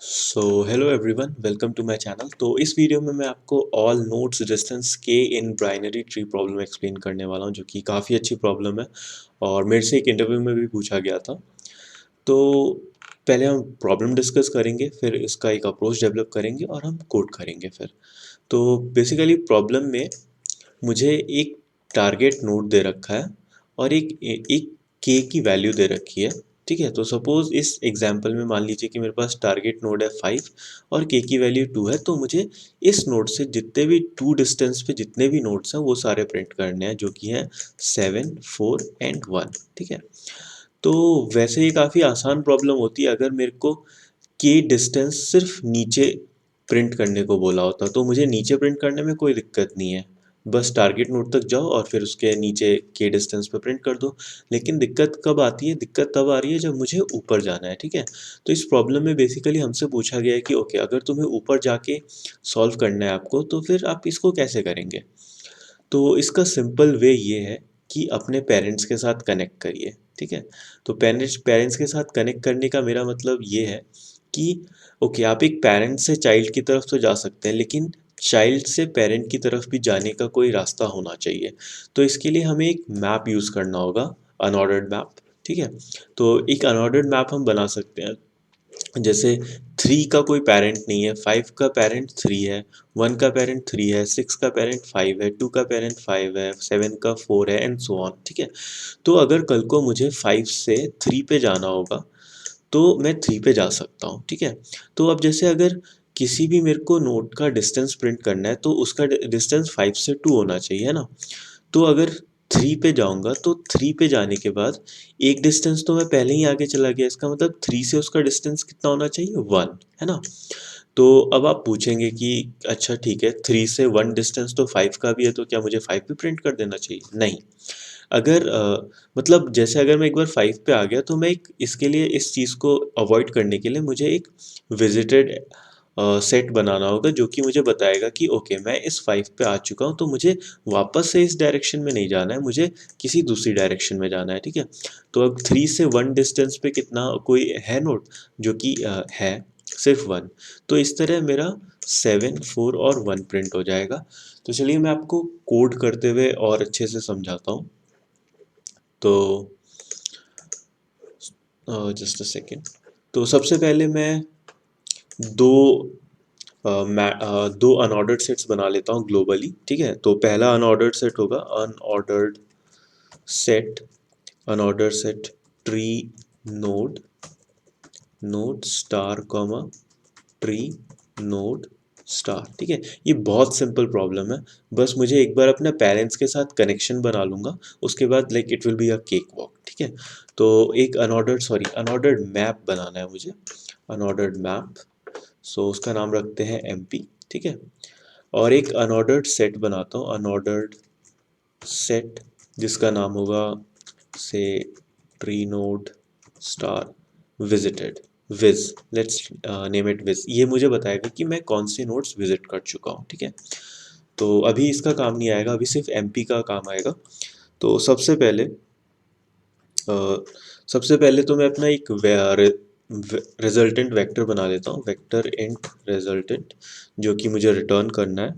So hello everyone, welcome to my channel. तो इस video में मैं आपको ऑल नोड्स डिस्टेंस के in binary tree problem explain करने वाला हूं, जो कि काफ़ी अच्छी प्रॉब्लम है और मेरे से एक इंटरव्यू में भी पूछा गया था। तो पहले हम प्रॉब्लम डिस्कस करेंगे, फिर इसका एक अप्रोच डेवलप करेंगे और हम कोड करेंगे फिर। तो बेसिकली प्रॉब्लम में मुझे एक टारगेट नोड दे रखा है और एक के की वैल्यू दे रखी है। ठीक है, तो सपोज इस एग्जांपल में मान लीजिए कि मेरे पास टारगेट नोड है 5 और के की वैल्यू 2 है। तो मुझे इस नोड से जितने भी 2 डिस्टेंस पे जितने भी नोड्स हैं वो सारे प्रिंट करने हैं, जो कि हैं 7, 4 एंड 1। ठीक है, तो वैसे ये काफ़ी आसान प्रॉब्लम होती है अगर मेरे को के डिस्टेंस सिर्फ नीचे प्रिंट करने को बोला होता, तो मुझे नीचे प्रिंट करने में कोई दिक्कत नहीं है। बस टारगेट नोड तक जाओ और फिर उसके नीचे के डिस्टेंस पे प्रिंट कर दो। लेकिन दिक्कत कब आती है? दिक्कत तब आ रही है जब मुझे ऊपर जाना है। ठीक है, तो इस प्रॉब्लम में बेसिकली हमसे पूछा गया है कि ओके, अगर तुम्हें ऊपर जाके सॉल्व करना है आपको, तो फिर आप इसको कैसे करेंगे? तो इसका सिंपल वे ये है कि अपने पेरेंट्स के साथ कनेक्ट करिए। ठीक है, तो पेरेंट्स पेरेंट्स के साथ कनेक्ट करने का मेरा मतलब ये है कि ओके, आप एक पेरेंट से चाइल्ड की तरफ तो जा सकते हैं, लेकिन चाइल्ड से पेरेंट की तरफ भी जाने का कोई रास्ता होना चाहिए। तो इसके लिए हमें एक मैप यूज़ करना होगा, अनऑर्डर्ड मैप। ठीक है, तो एक अनऑर्डर्ड मैप हम बना सकते हैं। जैसे 3 का कोई पेरेंट नहीं है, 5 का पेरेंट 3 है, 1 का पेरेंट 3 है, 6 का पेरेंट 5 है, 2 का पेरेंट 5 है, 7 का 4 है एंड सो ऑन। ठीक है, तो अगर कल को मुझे 5 से 3 पे जाना होगा तो मैं 3 पे जा सकता हूँ। ठीक है, तो अब जैसे अगर किसी भी मेरे को नोट का डिस्टेंस प्रिंट करना है तो उसका डिस्टेंस 5 से 2 होना चाहिए, है ना? तो अगर 3 पे जाऊंगा तो 3 पे जाने के बाद एक डिस्टेंस तो मैं पहले ही आगे चला गया, इसका मतलब 3 से उसका डिस्टेंस कितना होना चाहिए? 1, है ना? तो अब आप पूछेंगे कि अच्छा ठीक है, 3 से 1 डिस्टेंस तो 5 का भी है, तो क्या मुझे 5 भी प्रिंट कर देना चाहिए? नहीं। अगर मतलब जैसे अगर मैं एक बार 5 पे आ गया तो मैं एक इसके लिए इस चीज़ को अवॉइड करने के लिए मुझे एक विजिटेड सेट बनाना होगा, जो कि मुझे बताएगा कि ओके, मैं इस 5 पे आ चुका हूँ, तो मुझे वापस से इस डायरेक्शन में नहीं जाना है, मुझे किसी दूसरी डायरेक्शन में जाना है। ठीक है, तो अब 3 से 1 डिस्टेंस पे कितना कोई है नोट? जो कि है सिर्फ 1। तो इस तरह मेरा 7, 4 और 1 प्रिंट हो जाएगा। तो चलिए मैं आपको कोड करते हुए और अच्छे से समझाता हूँ। तो जस्ट अ सेकेंड। तो सबसे पहले मैं दो दो अनऑर्डर्ड सेट्स बना लेता हूँ ग्लोबली। ठीक है, तो पहला अनऑर्डर्ड सेट होगा unordered set, unordered set tree node, node star comma tree node star. ठीक है, ये बहुत सिंपल प्रॉब्लम है। बस मुझे एक बार अपने पेरेंट्स के साथ कनेक्शन बना लूंगा, उसके बाद like it will be a cake walk. ठीक है, तो एक अनऑर्डर्ड मैप बनाना है मुझे, अनऑर्डर्ड मैप। सो उसका नाम रखते हैं एमपी। ठीक है, और एक अनऑर्डर्ड सेट बनाता हूँ, अनऑर्डर्ड सेट, जिसका नाम होगा set tree node star visited, vis, let's name it vis. ये मुझे बताएगा कि मैं कौन से नोड्स विजिट कर चुका हूँ। ठीक है, तो अभी इसका काम नहीं आएगा, अभी सिर्फ एमपी का काम आएगा। तो सबसे पहले तो मैं अपना एक रिजल्टेंट वेक्टर बना लेता हूँ, वेक्टर इंट रिजल्टेंट, जो कि मुझे रिटर्न करना है।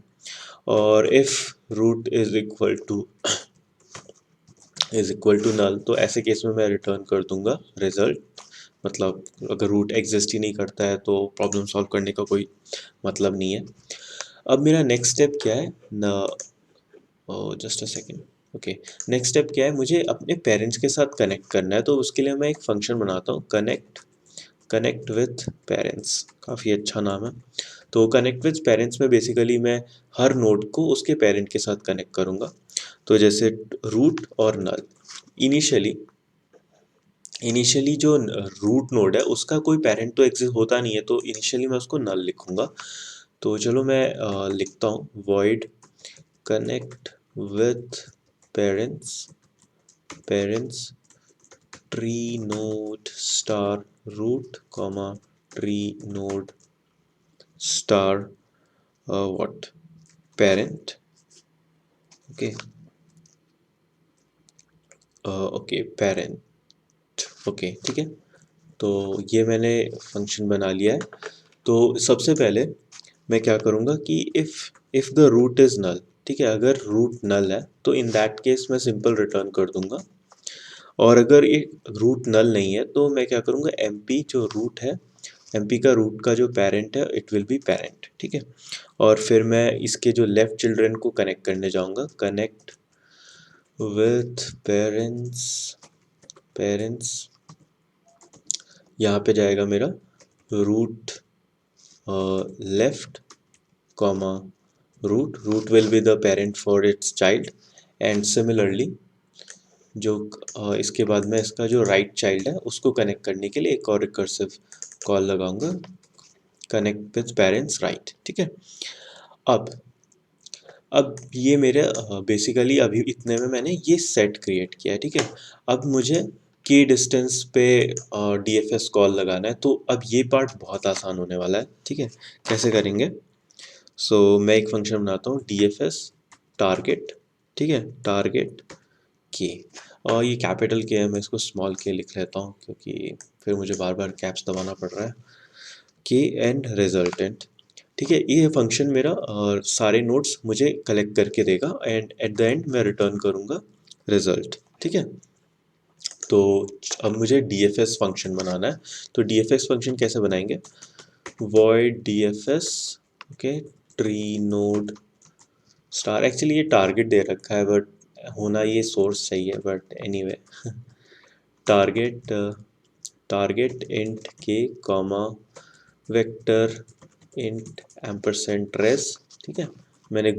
और if root is equal to null, तो ऐसे केस में मैं रिटर्न कर दूंगा रिजल्ट। मतलब अगर रूट एग्जिस्ट ही नहीं करता है तो प्रॉब्लम सॉल्व करने का कोई मतलब नहीं है। अब मेरा नेक्स्ट स्टेप क्या है न, just a second. Okay, next step क्या है? मुझे अपने पेरेंट्स के साथ कनेक्ट करना है, तो उसके लिए मैं एक फंक्शन बनाता हूँ, कनेक्ट विथ पेरेंट्स। काफ़ी अच्छा नाम है। तो कनेक्ट विथ पेरेंट्स में बेसिकली मैं हर नोड को उसके पेरेंट के साथ कनेक्ट करूँगा। तो जैसे रूट और नल, इनिशियली इनिशियली जो रूट नोड है उसका कोई पेरेंट तो एग्जिस्ट होता नहीं है, तो इनिशियली मैं उसको नल लिखूंगा। तो चलो मैं लिखता हूँ void connect with parents tree node star root comma tree node star what parent. Okay, okay parent. Okay ठीक है, तो ये मैंने फंक्शन बना लिया है। तो सबसे पहले मैं क्या करूँगा कि इफ़ द रूट इज़ नल, ठीक है, अगर रूट नल है तो इन दैट केस मैं सिंपल रिटर्न कर दूंगा। और अगर ये रूट नल नहीं है तो मैं क्या करूँगा, एमपी जो रूट है, एमपी का रूट का जो पेरेंट है इट विल बी पेरेंट, ठीक है। और फिर मैं इसके जो लेफ्ट चिल्ड्रन को कनेक्ट करने जाऊँगा, कनेक्ट विथ पेरेंट्स, पेरेंट्स यहाँ पे जाएगा मेरा root left comma root, root will be the parent for its child. And similarly जो इसके बाद में इसका जो राइट चाइल्ड है उसको कनेक्ट करने के लिए एक और रिकर्सिव कॉल लगाऊंगा, कनेक्ट विथ पेरेंट्स राइट, ठीक है। अब ये मेरे बेसिकली अभी इतने में मैंने ये सेट क्रिएट किया है, ठीक है। अब मुझे के डिस्टेंस पे डीएफएस कॉल लगाना है, तो अब ये पार्ट बहुत आसान होने वाला है, ठीक है। कैसे करेंगे, सो मैं एक फंक्शन बनाता हूँ डीएफएस टारगेट, ठीक है, टारगेट के, और ये कैपिटल के है, मैं इसको स्मॉल के लिख लेता हूँ क्योंकि फिर मुझे बार बार कैप्स दबाना पड़ रहा है, के एंड रिजल्टेंट, ठीक है। ये फंक्शन मेरा सारे नोट्स मुझे कलेक्ट करके देगा एंड एट द एंड मैं रिटर्न करूँगा रिजल्ट, ठीक है। तो अब मुझे डीएफएस फंक्शन बनाना है, तो डीएफएस फंक्शन कैसे बनाएंगे, void dfs, okay, tree node star, actually ये टारगेट दे रखा है बट होना ये सोर्स चाहिए, but anyway target target int k comma vector int ampersand trace, ठीक है। मैंने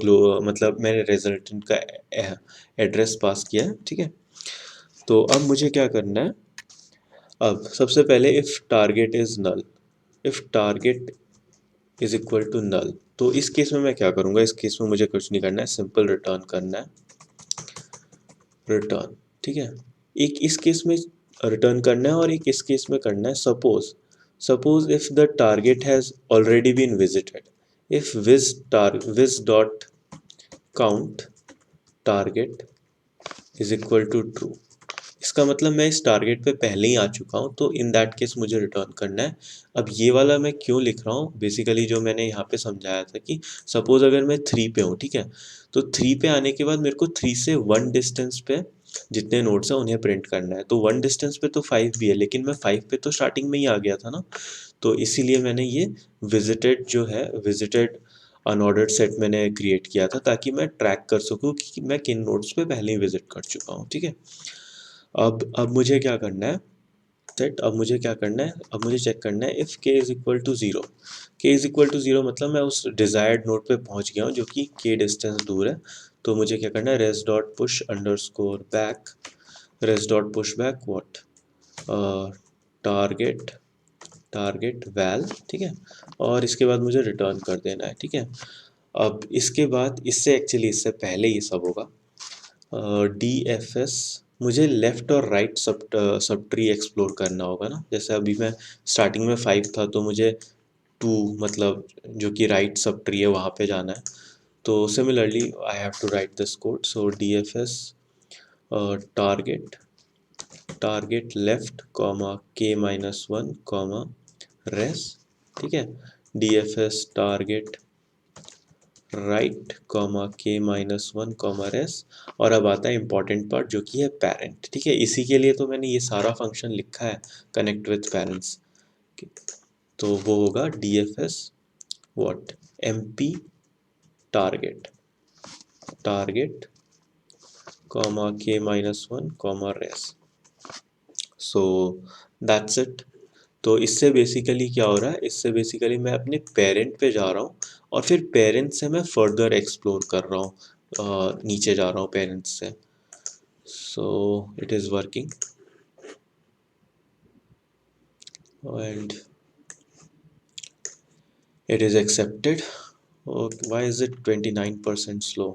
मतलब मैंने रिजल्टेंट का एड्रेस पास किया है, ठीक है। तो अब मुझे क्या करना है, अब सबसे पहले if target is null, if target is equal to null, तो इस केस में मैं क्या करूँगा, इस केस में मुझे कुछ नहीं करना है, सिंपल रिटर्न करना है, रिटर्न, ठीक है। एक इस केस में रिटर्न करना है और एक इस केस में करना है, suppose suppose if the target has already been visited, if vis dot count target is equal to true, इसका मतलब मैं इस टारगेट पे पहले ही आ चुका हूँ, तो इन दैट केस मुझे रिटर्न करना है। अब ये वाला मैं क्यों लिख रहा हूँ, बेसिकली जो मैंने यहाँ पे समझाया था कि सपोज अगर मैं 3 पे हूँ, ठीक है, तो 3 पे आने के बाद मेरे को 3 से 1 डिस्टेंस पे जितने नोड्स हैं उन्हें प्रिंट करना है, तो 1 डिस्टेंस पे तो 5 भी है, लेकिन मैं 5 पे तो स्टार्टिंग में ही आ गया था ना, तो इसीलिए मैंने ये विजिटेड जो है, विजिटेड अनऑर्डर्ड सेट मैंने क्रिएट किया था ताकि मैं ट्रैक कर सकूँ कि मैं किन नोड्स पे पहले ही विजिट कर चुका हूँ, ठीक है। अब मुझे क्या करना है, सेट, अब मुझे क्या करना है, अब मुझे चेक करना है इफ़ के इज़ इक्वल टू ज़ीरो, के इज़ इक्वल टू ज़ीरो मतलब मैं उस डिज़ायर्ड नोड पे पहुंच गया हूँ जो कि के डिस्टेंस दूर है। तो मुझे क्या करना है, res dot push underscore back, res dot push back what, target, target val, ठीक है, और इसके बाद मुझे रिटर्न कर देना है, ठीक है। अब इसके बाद इससे एक्चुअली इससे पहले ये सब होगा, डी एफ एस, मुझे लेफ़्ट और राइट सब ट्री एक्सप्लोर करना होगा ना, जैसे अभी मैं स्टार्टिंग में 5 था तो मुझे 2 मतलब जो कि राइट सब ट्री है वहाँ पे जाना है। तो similarly I have to write this code, so D F S target, target left comma के माइनस वन कॉमा रेस, ठीक है, D F S target right comma के माइनस वन कॉमा रेस, और अब आता है इंपॉर्टेंट पार्ट जो कि है पेरेंट, ठीक है। इसी के लिए तो मैंने ये सारा फंक्शन लिखा है, कनेक्ट विथ पेरेंट्स, तो वो होगा D F S what, M P target, target comma के minus one comma res, so that's it. तो इससे बेसिकली क्या हो रहा है, इससे बेसिकली मैं अपने पेरेंट पे जा रहा हूँ और फिर पेरेंट से मैं फर्दर एक्सप्लोर कर रहा हूँ, नीचे जा रहा हूँ पेरेंट्स से, so it is working and it is accepted. Okay, why is it 29% slow?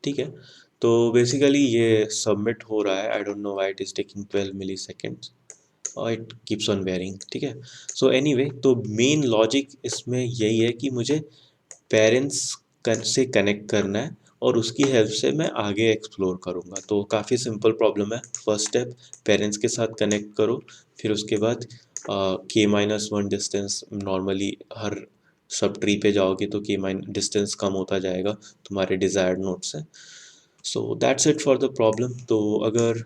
ठीक है, तो बेसिकली ये सबमिट हो रहा है, I don't know why it is taking 12 milliseconds और इट कीप्स ऑन वेरिंग, ठीक है। सो एनीवे, तो मेन लॉजिक इसमें यही है कि मुझे पेरेंट्स से कनेक्ट करना है और उसकी हेल्प से मैं आगे एक्सप्लोर करूँगा। तो काफ़ी सिंपल प्रॉब्लम है, फर्स्ट स्टेप पेरेंट्स के साथ कनेक्ट करो, फिर उसके बाद k-1 डिस्टेंस नॉर्मली हर सब ट्री पे जाओगे तो डिस्टेंस कम होता जाएगा तुम्हारे डिज़ायर्ड नोड से। सो that's it for the problem. तो अगर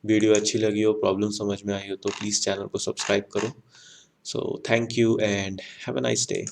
वीडियो अच्छी लगी हो, प्रॉब्लम समझ में आई हो, तो प्लीज़ चैनल को सब्सक्राइब करो। So thank you and have a nice day.